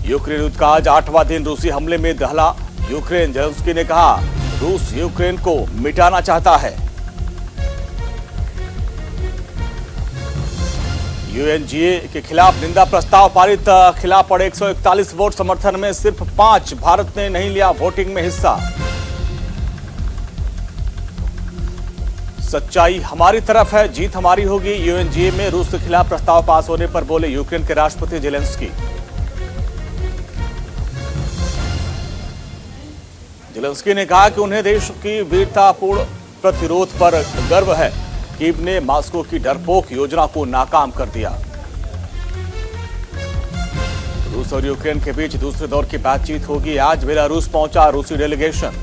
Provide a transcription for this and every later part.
Ukraine युद्ध का आज 8वां दिन रूसी हमले में दहला यूक्रेन। जेलेंस्की ने कहा रूस यूक्रेन को मिटाना चाहता है। यूएनजीए के खिलाफ निंदा प्रस्ताव पारित, खिलाफ पड़े 141 वोट, समर्थन में सिर्फ 5। भारत ने नहीं लिया वोटिंग में हिस्सा। सच्चाई हमारी तरफ है, जीत हमारी होगी। यूएनजीए में रूस के खिलाफ प्रस्ताव पास होने पर बोले यूक्रेन के राष्ट्रपति जेलेंस्की। जेलेंस्की ने कहा कि उन्हें देश की वीरतापूर्ण प्रतिरोध पर गर्व है। कीव ने मॉस्को की डरपोक योजना को नाकाम कर दिया। रूस और यूक्रेन के बीच दूसरे दौर की बातचीत होगी। आज बेलारूस पहुंचा रूसी डेलीगेशन।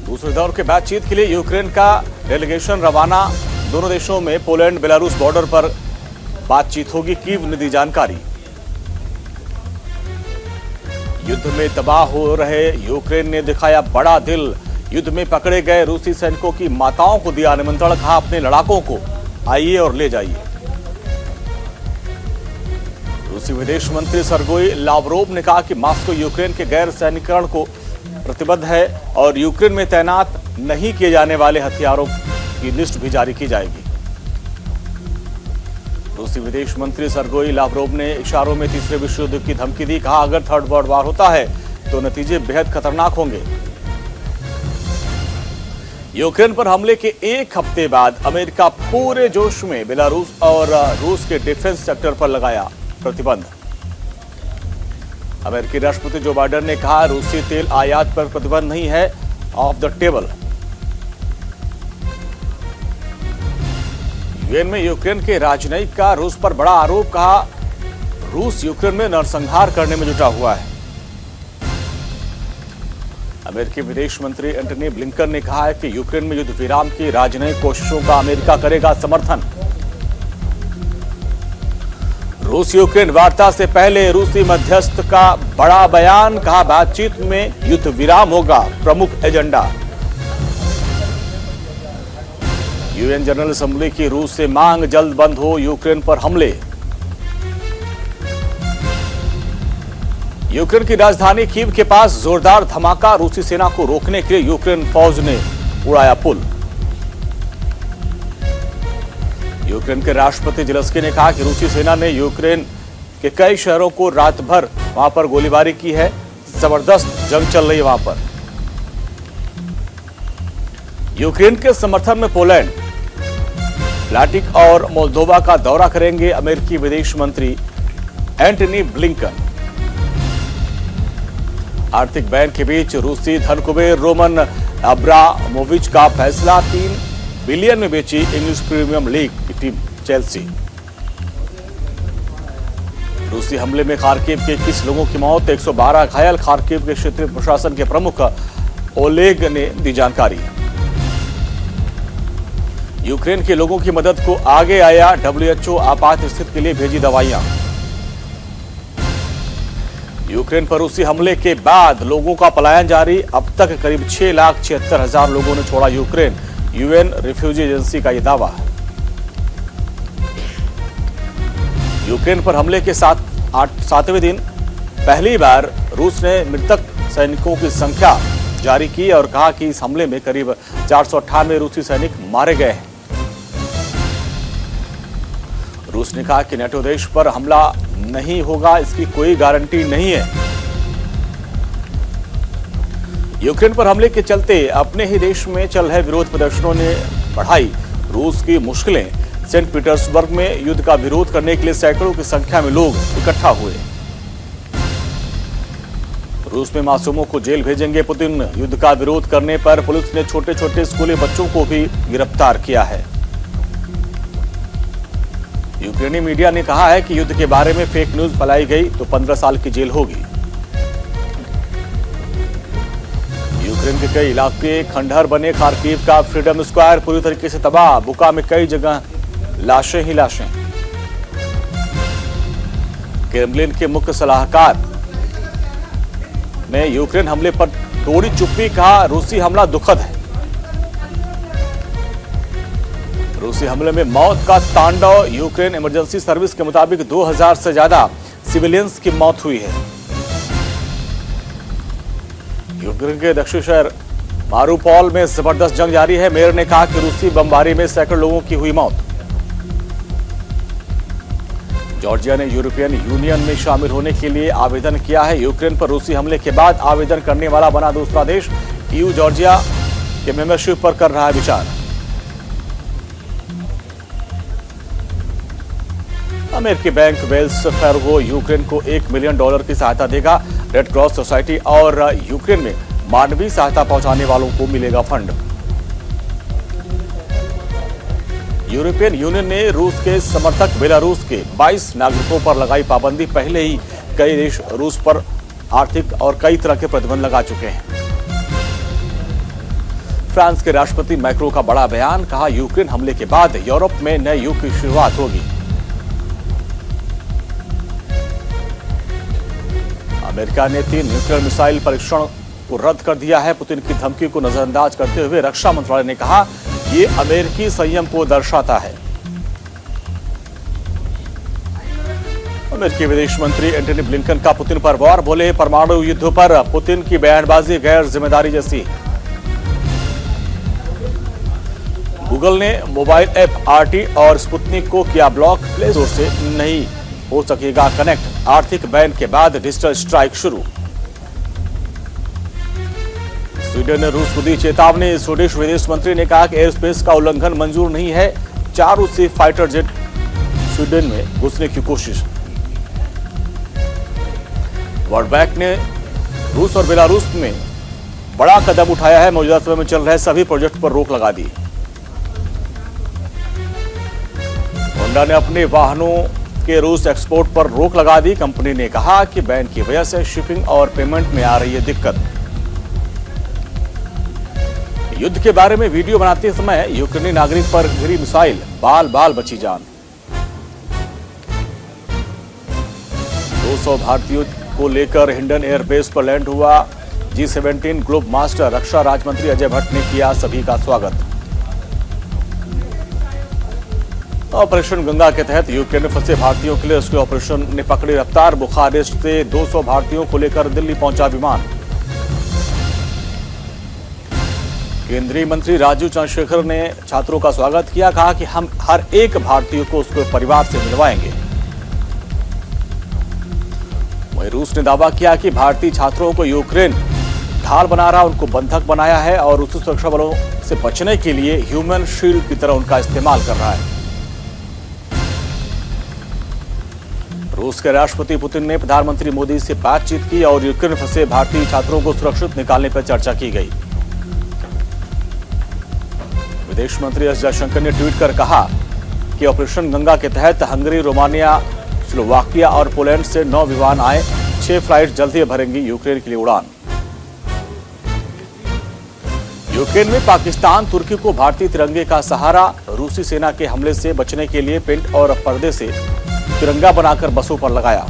दूसरे दौर की बातचीत के लिए यूक्रेन का डेलीगेशन रवाना। दोनों देशों में पोलैंड बेलारूस बॉर्डर पर बातचीत होगी। कीव ने दी जानकारी। युद्ध में तबाह हो रहे यूक्रेन ने दिखाया बड़ा दिल। युद्ध में पकड़े गए रूसी सैनिकों की माताओं को दिया निमंत्रण। कहा अपने लड़ाकों को आइए और ले जाइए। रूसी विदेश मंत्री सर्गेई लावरोव ने कहा कि मॉस्को यूक्रेन के गैर सैनिकरण को प्रतिबद्ध है और यूक्रेन में तैनात नहीं किए जाने वाले हथियारों की लिस्ट भी जारी की जाएगी। रूसी विदेश मंत्री सर्गेई लावरोव ने इशारों में तीसरे विश्व युद्ध की धमकी दी। कहा अगर थर्ड वर्ल्ड वॉर होता है तो नतीजे बेहद खतरनाक होंगे। यूक्रेन पर हमले के एक हफ्ते बाद अमेरिका पूरे जोश में बेलारूस और रूस के डिफेंस सेक्टर पर लगाया प्रतिबंध। अमेरिकी राष्ट्रपति जो बाइडेन ने कहा रूसी तेल आयात पर प्रतिबंध नहीं है, ऑफ द टेबल। यूएन में यूक्रेन के राजनयिक का रूस पर बड़ा आरोप। कहा रूस यूक्रेन में नरसंहार करने में जुटा हुआ है। अमेरिकी विदेश मंत्री एंटनी ब्लिंकन ने कहा है कि यूक्रेन में युद्ध विराम की राजनयिक कोशिशों का अमेरिका करेगा समर्थन। रूस यूक्रेन वार्ता से पहले रूसी मध्यस्थ का बड़ा बयान। कहा बातचीत में युद्ध विराम होगा प्रमुख एजेंडा। यूएन जनरल असेंबली की रूस से मांग जल्द बंद हो यूक्रेन पर हमले। यूक्रेन की राजधानी कीव के पास जोरदार धमाका। रूसी सेना को रोकने के लिए यूक्रेन फौज ने उड़ाया पुल। यूक्रेन के राष्ट्रपति जेलेंस्की ने कहा कि रूसी सेना ने यूक्रेन के कई शहरों को रात भर वहां पर गोलीबारी की है। जबरदस्त जंग चल रही है वहां पर। यूक्रेन के समर्थन में पोलैंड, बाल्टिक और मोल्दोवा का दौरा करेंगे अमेरिकी विदेश मंत्री एंटनी ब्लिंकन। आर्थिक बैन के बीच रूसी धनकुबेर रोमन अब्रामोविच का फैसला। 3 बिलियन में बेची इंग्लिश प्रीमियर लीग की टीम चेल्सी। रूसी हमले में खार्किव के 21 लोगों की मौत, 112 घायल। खार्किव के क्षेत्रीय प्रशासन के प्रमुख ओलेग ने दी जानकारी। यूक्रेन के लोगों की मदद को आगे आया WHO। आपात स्थिति के लिए भेजी दवाइयां। यूक्रेन पर रूसी हमले के बाद लोगों का पलायन जारी। अब तक करीब 6,76,000 लोगों ने छोड़ा यूक्रेन। यूएन रिफ्यूजी एजेंसी का यह दावा है। यूक्रेन पर हमले के 7वें दिन पहली बार रूस ने मृतक सैनिकों की संख्या जारी की और कहा कि इस हमले में करीब 498 रूसी सैनिक मारे गए हैं। रूस ने कहा कि नेटो देश पर हमला नहीं होगा, इसकी कोई गारंटी नहीं है। यूक्रेन पर हमले के चलते अपने ही देश में चल रहे विरोध प्रदर्शनों ने बढ़ाई रूस की मुश्किलें। सेंट पीटर्सबर्ग में युद्ध का विरोध करने के लिए सैकड़ों की संख्या में लोग इकट्ठा हुए। रूस में मासूमों को जेल भेजेंगे पुतिन। युद्ध का विरोध करने पर पुलिस ने छोटे छोटे स्कूली बच्चों को भी गिरफ्तार किया है। यूक्रेनी मीडिया ने कहा है कि युद्ध के बारे में फेक न्यूज फैलाई गई तो 15 साल की जेल होगी। यूक्रेन के कई इलाके खंडहर बने। खार्किव का फ्रीडम स्क्वायर पूरी तरीके से तबाह। बुका में कई जगह लाशें ही लाशें। क्रेमलिन के मुख्य सलाहकार ने यूक्रेन हमले पर तोड़ी चुप्पी। कहा रूसी हमला दुखद है। रूसी हमले में मौत का तांडव। यूक्रेन इमरजेंसी सर्विस के मुताबिक 2000 से ज्यादा सिविलियंस की मौत हुई है। यूक्रेन के दक्षिणी शहर मारूपोल में जबरदस्त जंग जारी है। मेयर ने कहा कि रूसी बमबारी में सैकड़ों लोगों की हुई मौत। जॉर्जिया ने यूरोपियन यूनियन में शामिल होने के लिए आवेदन किया है। यूक्रेन पर रूसी हमले के बाद आवेदन करने वाला बना दूसरा देश। ईयू जॉर्जिया के मेंबरशिप पर कर रहा है विचार। अमेरिकी बैंक वेल्स फार्गो यूक्रेन को $1 मिलियन की सहायता देगा। रेड क्रॉस सोसाइटी और यूक्रेन में मानवीय सहायता पहुंचाने वालों को मिलेगा फंड। यूरोपियन यूनियन ने रूस के समर्थक बेलारूस के 22 नागरिकों पर लगाई पाबंदी। पहले ही कई देश रूस पर आर्थिक और कई तरह के प्रतिबंध लगा चुके हैं। फ्रांस के राष्ट्रपति मैक्रो का बड़ा बयान। कहा, यूक्रेन हमले के बाद यूरोप में नए युग की शुरुआत होगी। अमेरिका ने 3 न्यूक्लियर मिसाइल परीक्षण को रद्द कर दिया है। पुतिन की धमकी को नजरअंदाज करते हुए रक्षा मंत्रालय ने कहा, ये अमेरिकी संयम को दर्शाता है। अमेरिकी विदेश मंत्री एंटनी ब्लिंकन का पुतिन पर वार। बोले, परमाणु युद्ध पर पुतिन की बयानबाजी गैर जिम्मेदारी जैसी। गूगल ने मोबाइल ऐप आरटी और स्पुतनिक को किया ब्लॉक। प्ले स्टोर से नहीं हो सकेगा कनेक्ट। आर्थिक बैन के बाद डिजिटल स्ट्राइक शुरू। स्वीडन ने रूस को दी चेतावनी। स्वीडिश विदेश मंत्री ने कहा कि एयर स्पेस का उल्लंघन मंजूर नहीं है। 4 रूसी फाइटर जेट स्वीडन में घुसने की कोशिश। वर्ल्ड बैंक ने रूस और बेलारूस में बड़ा कदम उठाया है। मौजूदा समय में चल रहे सभी प्रोजेक्ट पर रोक लगा दी। होंडा ने अपने वाहनों के रूस एक्सपोर्ट पर रोक लगा दी। कंपनी ने कहा कि बैन की वजह से शिपिंग और पेमेंट में आ रही है दिक्कत। युद्ध के बारे में वीडियो बनाते समय यूक्रेनी नागरिक पर गिरी मिसाइल। बाल बाल बची जान। 200 भारतीयों को लेकर हिंडन एयरबेस पर लैंड हुआ G17 ग्लोब मास्टर। रक्षा राज्य मंत्री अजय भट्ट ने किया सभी का स्वागत। ऑपरेशन गंगा के तहत यूक्रेन में फंसे भारतीयों के लिए रेस्क्यू ऑपरेशन ने पकड़ी रफ्तार। बुखारेस्ट से 200 भारतीयों को लेकर दिल्ली पहुंचा विमान। केंद्रीय मंत्री राजीव चंद्रशेखर ने छात्रों का स्वागत किया। कहा कि हम हर एक भारतीय को उसके परिवार से मिलवाएंगे। वहीं रूस ने दावा किया कि भारतीय छात्रों को यूक्रेन ढाल बना रहा, उनको बंधक बनाया है और रूसी सुरक्षा बलों से बचने के लिए ह्यूमन शील्ड की तरह उनका इस्तेमाल कर रहा है। रूस के राष्ट्रपति पुतिन ने प्रधानमंत्री मोदी से बातचीत की और यूक्रेन में फंसे भारतीय छात्रों को सुरक्षित निकालने पर चर्चा की गई। विदेश मंत्री एस जयशंकर ने ट्वीट कर कहा कि ऑपरेशन गंगा के तहत हंगरी, रोमानिया, स्लोवाकिया और पोलैंड से 9 विमान आए। 6 फ्लाइट जल्द ही भरेंगी यूक्रेन के लिए उड़ान। यूक्रेन में पाकिस्तान तुर्की को भारतीय तिरंगे का सहारा। रूसी सेना के हमले से बचने के लिए पेंट और पर्दे से तिरंगा बनाकर बसों पर लगाया।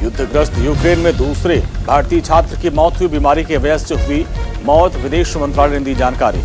युद्धग्रस्त यूक्रेन में दूसरे भारतीय छात्र की मौत हुई। बीमारी की वजह से हुई मौत। विदेश मंत्रालय ने दी जानकारी।